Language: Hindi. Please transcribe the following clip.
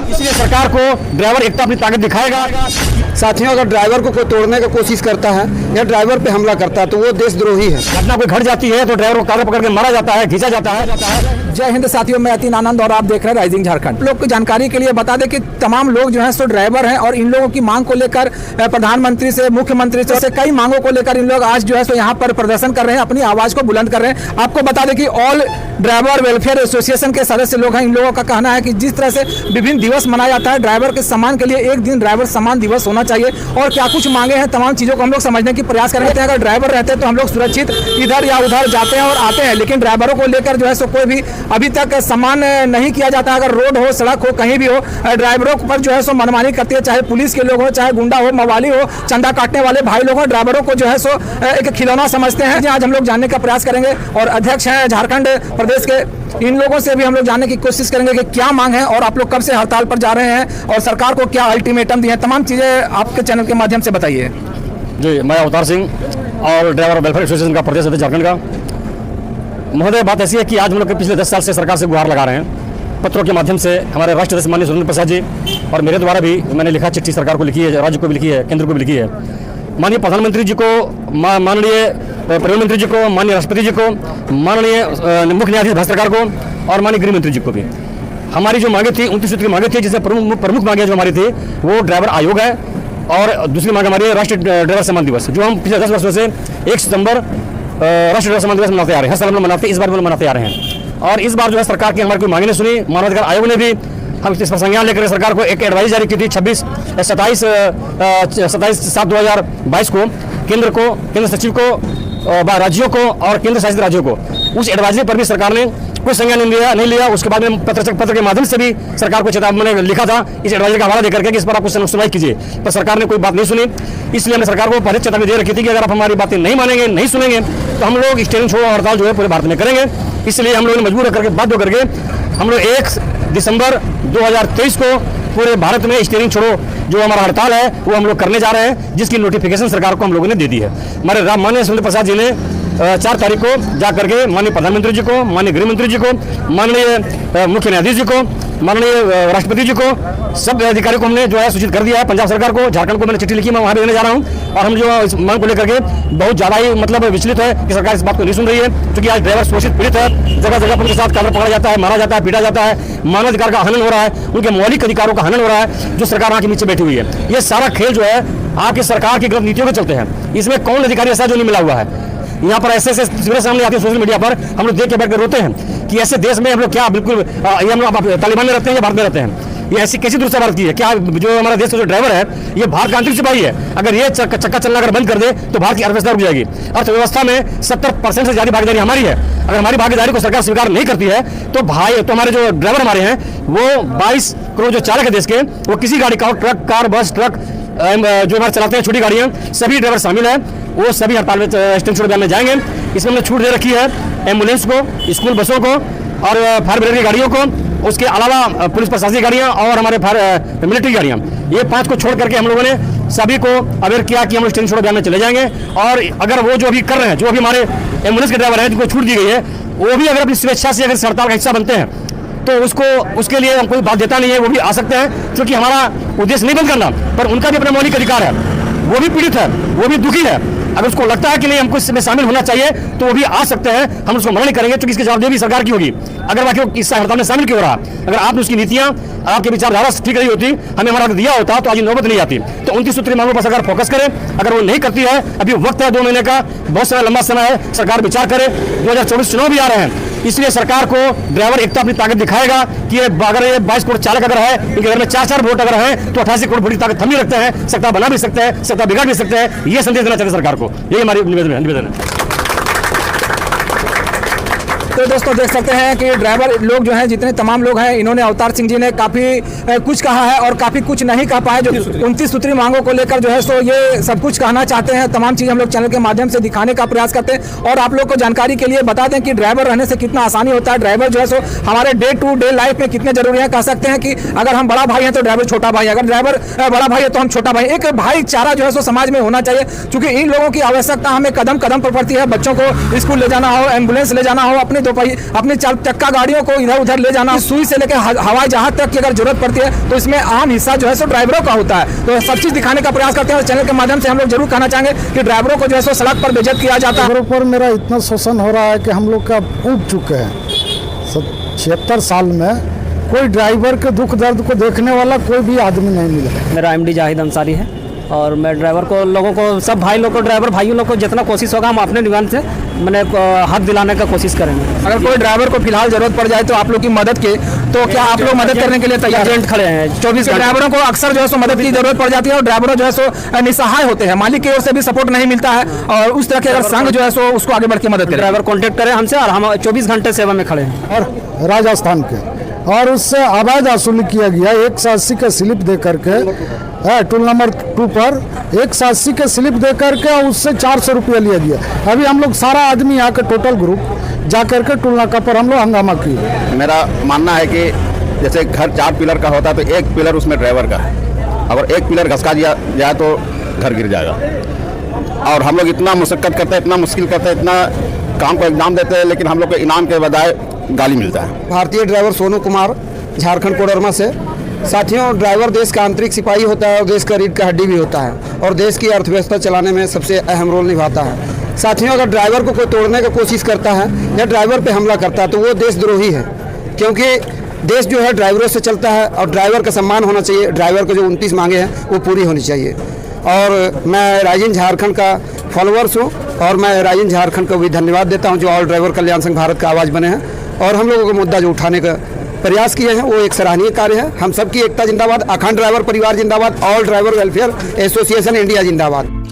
इसलिए सरकार को ड्राइवर एकता अपनी ताकत दिखाएगा। साथियों, अगर ड्राइवर को कोई तोड़ने की कोशिश करता है या ड्राइवर पे हमला करता है तो वो देशद्रोही है। घटना कोई घट जाती है तो ड्राइवर को कागज पकड़ के मारा जाता है, खींचा जाता है। जय हिंद साथियों, मैं अतीन आनंद और आप देख रहे हैं राइजिंग झारखंड। लोग को जानकारी के लिए बता दें कि तमाम लोग जो है सो ड्राइवर हैं और इन लोगों की मांग को लेकर प्रधानमंत्री से, मुख्यमंत्री से कई मांगों को लेकर इन लोग आज जो है सो यहाँ पर प्रदर्शन कर रहे हैं, अपनी आवाज को बुलंद कर रहे हैं। आपको बता दें कि ऑल ड्राइवर वेलफेयर एसोसिएशन के सदस्य लोग हैं। इन लोगों का कहना है कि जिस तरह से विभिन्न दिवस मनाया जाता है, ड्राइवर के सम्मान के लिए एक दिन ड्राइवर सम्मान दिवस होना चाहिए। और क्या कुछ मांगे हैं, तमाम चीजों को हम लोग समझने की प्रयास कर रहे हैं। अगर ड्राइवर रहते हैं तो हम लोग सुरक्षित इधर या उधर जाते हैं और आते हैं, लेकिन ड्राइवरों को लेकर जो है सो कोई भी अभी तक सम्मान नहीं किया जाता। अगर रोड हो, सड़क हो, कहीं भी हो, ड्राइवरों पर जो है सो मनमानी करती है, चाहे पुलिस के लोग हो, चाहे गुंडा हो, मवाली हो, चंदा काटने वाले भाई लोग हो, ड्राइवरों को जो है सो एक खिलौना समझते हैं। आज हम लोग जानने का प्रयास करेंगे और अध्यक्ष हैं झारखंड प्रदेश के, इन लोगों से भी हम लोग जानने की कोशिश करेंगे कि क्या मांग है और आप लोग कब से हड़ताल पर जा रहे हैं और सरकार को क्या अल्टीमेटम दिए हैं। तमाम चीजें आपके चैनल के माध्यम से बताइए। जी, मैं अवतार सिंह और ड्राइवर वेलफेयर एसोसिएशन का प्रदेश अध्यक्ष झारखंड का। महोदय, बात ऐसी है कि आज हम लोग पिछले 10 साल से सरकार से गुहार लगा रहे हैं, पत्रों के माध्यम से। हमारे राष्ट्रीय अध्यक्ष माननीय सुरेंद्र प्रसाद जी और मेरे द्वारा भी मैंने लिखा चिट्ठी सरकार को लिखी है, राज्य को भी लिखी है, केंद्र को भी लिखी है। माननीय प्रधानमंत्री जी को, माननीय प्रधानमंत्री जी को, माननीय राष्ट्रपति जी को, माननीय मुख्य न्यायाधीश भारत सरकार को और माननीय गृह मंत्री जी को भी हमारी जो मांगे थी, 29 सूत्री मांगे थी, जिसमें प्रमुख मांगे जो हमारी थी वो ड्राइवर आयोग है और दूसरी मांग हमारी है राष्ट्रीय ड्राइवर सम्मान दिवस, जो हम पिछले 10 वर्षों से 1 सितंबर राष्ट्रीय ड्राइवर सम्मान दिवस मनाते आ रहे हैं। हर साल हम मनाते, इस बार भी मनाते आ रहे हैं। और इस बार जो है सरकार की हमारी कोई मांगे नहीं सुनी। मानवाधिकार आयोग ने भी हम इस पर संज्ञान लेकर सरकार को एक एडवाइस जारी की थी 27/7/2022 को केंद्र सचिव को, राज्यों को और केंद्र शासित राज्यों को। उस एडवाइजरी पर भी सरकार ने कोई संज्ञान नहीं लिया। उसके बाद में पत्र के माध्यम से भी सरकार को चेतावनी मैंने लिखा था इस एडवाइजरी का हवाला देकर के कि इस पर आप सुनवाई कीजिए, पर सरकार ने कोई बात नहीं सुनी। इसलिए हमने सरकार को पहले चेतावनी दे रखी थी कि अगर आप हमारी बातें नहीं मानेंगे, नहीं सुनेंगे तो हम लोग स्टेरिंग छोड़ो हड़ताल जो है पूरे भारत में करेंगे। इसलिए हम लोगों ने मजबूर करके, बाध्य करके हम लोग 1 दिसंबर 2023 को पूरे भारत में स्टीयरिंग छोड़ो जो हमारा हड़ताल है वो हम लोग करने जा रहे हैं, जिसकी नोटिफिकेशन सरकार को हम लोगों ने दे दी है। हमारे माननीय सुरेंद्र प्रसाद जी ने 4 तारीख को जा करके माननीय प्रधानमंत्री जी को, माननीय गृह मंत्री जी को, माननीय मुख्य न्यायाधीश जी को, माननीय राष्ट्रपति जी को, सब अधिकारियों को हमने जो है सूचित कर दिया है। पंजाब सरकार को, झारखंड को मैंने चिट्ठी लिखी, मैं वहाँ भी देने जा रहा हूँ। और हम जो इस मांग को लेकर के बहुत ज़्यादा ही मतलब विचलित है कि सरकार इस बात को नहीं सुन रही है, क्योंकि आज ड्राइवर शोषित पीड़ित है। जगह जगह पर उनके साथ कालर पकड़ा जाता है, मारा जाता है, पीटा जाता है, मानवाधिकार का हनन हो रहा है, उनके मौलिक अधिकारों का हनन हो रहा है, जो सरकार आके नीचे बैठी हुई है। ये सारा खेल जो है आपकी सरकार की गलत नीतियों के चलते हैं। इसमें कौन अधिकारी ऐसा जो नहीं मिला हुआ है? यहाँ पर ऐसे तस्वीरें सामने आती है सोशल मीडिया पर, हम लोग देख के बैठ कर रोते हैं कि ऐसे देश में हम लोग क्या बिल्कुल ये हम लोग तालिबान में रहते हैं या भारत में रहते हैं? ये ऐसी कैसी दूसरा भारत की है? क्या जो हमारा देश का जो ड्राइवर है ये भारत का आंतरिक सिपाही है? अगर ये चक्का चलना अगर बंद कर दे तो भारत की अर्थव्यवस्था रुक जाएगी। अर्थव्यवस्था में 70% से ज़्यादा भागीदारी हमारी है। अगर हमारी भागीदारी को सरकार स्वीकार नहीं करती है तो हमारे जो ड्राइवर हमारे हैं वो 22 करोड़ जो चालक है देश के, वो किसी गाड़ी का, ट्रक, कार, बस, ट्रक जो हमारे चलाते हैं छोटी गाड़ियाँ, सभी ड्राइवर शामिल हैं, वो सभी हड़ताल में स्टैंड छोड़ में जाएंगे। इसमें हमने छूट दे रखी है एम्बुलेंस को, स्कूल बसों को और फायर ब्रिगेड की गाड़ियों को, उसके अलावा पुलिस प्रशासनिक गाड़ियाँ और हमारे मिलिट्री गाड़ियाँ, ये 5 को छोड़ करके हम लोगों ने सभी को अवेयर किया कि हम स्टैंड छोड़ो अभियान में चले जाएंगे। और अगर वो जो अभी कर रहे हैं, जो अभी हमारे एम्बुलेंस के ड्राइवर हैं जिनको छूट दी गई है, वो भी अगर अपनी स्वेच्छा से अगर हड़ताल का हिस्सा बनते हैं तो उसके लिए कोई बाध्यता नहीं है, वो भी आ सकते हैं, क्योंकि हमारा उद्देश्य नहीं बंद करना, पर उनका भी अपना मौलिक अधिकार है। वो भी पीड़ित है, वो भी दुखी है। अगर उसको लगता है कि नहीं हमको इसमें शामिल होना चाहिए तो वो भी आ सकते हैं, हम उसको मना नहीं करेंगे, क्योंकि इसकी जवाबदेही सरकार की होगी। अगर बाकी वो इस हड़ताल में शामिल क्यों रहा? अगर आपने उसकी नीतियां, आपके विचारधारा ठीक रही होती, हमें हमारा दिया होता तो आज नौबत नहीं आती। तो 29 सूत्री मांगों पर सरकार फोकस करे। अगर वो नहीं करती है, अभी वक्त है 2 महीने का, बहुत सारा लंबा समय है, सरकार विचार करे। 2024 चुनाव भी आ रहे हैं, इसलिए सरकार को ड्राइवर एकता अपनी ताकत दिखाएगा कि अगर ये 22 करोड़ चालक अगर है, इनके घर में 4-4 वोट अगर है तो 88 करोड़ वोट की ताकत हम भी रखते हैं, सत्ता बना भी सकते हैं, सत्ता बिगाड़ भी सकते हैं। ये संदेश देना चाहते हैं सरकार को, यही हमारी निवेदन है। तो दोस्तों देख सकते हैं कि ड्राइवर लोग जो हैं, जितने तमाम लोग हैं, इन्होंने अवतार सिंह जी ने काफ़ी कुछ कहा है और काफ़ी कुछ नहीं कह पाए। जो 29 सूत्री मांगों को लेकर जो है सो ये सब कुछ कहना चाहते हैं। तमाम चीज़ हम लोग चैनल के माध्यम से दिखाने का प्रयास करते हैं और आप लोग को जानकारी के लिए बता दें कि ड्राइवर रहने से कितना आसानी होता है। ड्राइवर जो है सो हमारे डे टू डे लाइफ में कितने जरूरी है। कह सकते हैं कि अगर हम बड़ा भाई हैं तो ड्राइवर छोटा भाई, अगर ड्राइवर बड़ा भाई है तो हम छोटा भाई। एक भाईचारा जो है सो समाज में होना चाहिए, क्योंकि इन लोगों की आवश्यकता हमें कदम कदम पर पड़ती है। बच्चों को स्कूल ले जाना हो, एम्बुलेंस ले जाना हो, अपने पाई, अपनी 4 चक्का गाड़ियों को इधर उधर ले जाना, सुई से लेकर हवाई जहाज तक की अगर जरूरत पड़ती है तो इसमें आम हिस्सा जो है सो ड्राइवरों का होता है। तो सब चीज दिखाने का प्रयास करते हैं और चैनल के माध्यम से हम लोग जरूर कहना चाहेंगे कि ड्राइवरों को जो है सो सड़क पर बेइज्जत किया जाता है। ड्राइवरों पर मेरा इतना शोषण हो रहा है कि हम लोग का ऊब चुके हैं। 76 साल में कोई ड्राइवर के दुख दर्द को देखने वाला कोई भी आदमी नहीं मिला। मेरा एमडी जाहिद अंसारी है और मैं ड्राइवर को लोगों को सब भाई लोग को ड्राइवर भाइयों लोग को जितना कोशिश होगा हम अपने निगरानी से मैंने हक दिलाने का कोशिश करेंगे। अगर कोई ड्राइवर को फिलहाल जरूरत पड़ जाए तो आप लोग की मदद के तो क्या आप लोग मदद करने के लिए तैयार एजेंट खड़े हैं 24 घंटे। ड्राइवरों को अक्सर जो है सो मदद की जरूरत पड़ जाती है और ड्राइवरों जो है सो निसहाय होते हैं, मालिक की ओर से भी सपोर्ट नहीं मिलता है और उस तरह के अगर संघ जो है सो उसको आगे बढ़ के मदद करे। ड्राइवर कॉन्टेक्ट करें हमसे और हम 24 घंटे सेवा में खड़े हैं। और राजस्थान के और उससे अवैध वसूली किया गया 180 का स्लिप दे करके टोल नंबर 2 पर 180 का स्लिप दे करके और उससे 400 रुपया लिया गया। अभी हम लोग सारा आदमी यहाँ के टोटल ग्रुप जा करके टोल नाका पर हम लोग हंगामा किए। मेरा मानना है कि जैसे घर 4 पिलर का होता है तो 1 पिलर उसमें ड्राइवर का है। अगर 1 पिलर घसका दिया जाए तो घर गिर जाएगा। और हम लोग इतना मुशक्कत करते हैं, इतना मुश्किल करते हैं, इतना काम को एग्जाम देते हैं, लेकिन हम लोग को इनाम के बजाय गाली मिलता है। भारतीय ड्राइवर सोनू कुमार, झारखंड कोडरमा से। साथियों, ड्राइवर देश का आंतरिक सिपाही होता है और देश का रीढ़ का हड्डी भी होता है और देश की अर्थव्यवस्था चलाने में सबसे अहम रोल निभाता है। साथियों, अगर ड्राइवर को कोई तोड़ने की कोशिश करता है या ड्राइवर पे हमला करता है तो वो देशद्रोही है, क्योंकि देश जो है ड्राइवरों से चलता है और ड्राइवर का सम्मान होना चाहिए। ड्राइवर को जो 29 मांगे हैं वो पूरी होनी चाहिए। और मैं राइजिंग झारखंड का फॉलोअर्स हूँ और मैं राइजिंग झारखंड को भी धन्यवाद देता हूँ जो ऑल ड्राइवर कल्याण संघ भारत का आवाज़ बने हैं और हम लोगों का मुद्दा जो उठाने का प्रयास किए हैं वो एक सराहनीय कार्य है। हम सबकी एकता जिंदाबाद, अखंड ड्राइवर परिवार जिंदाबाद, all driver welfare association India जिंदाबाद।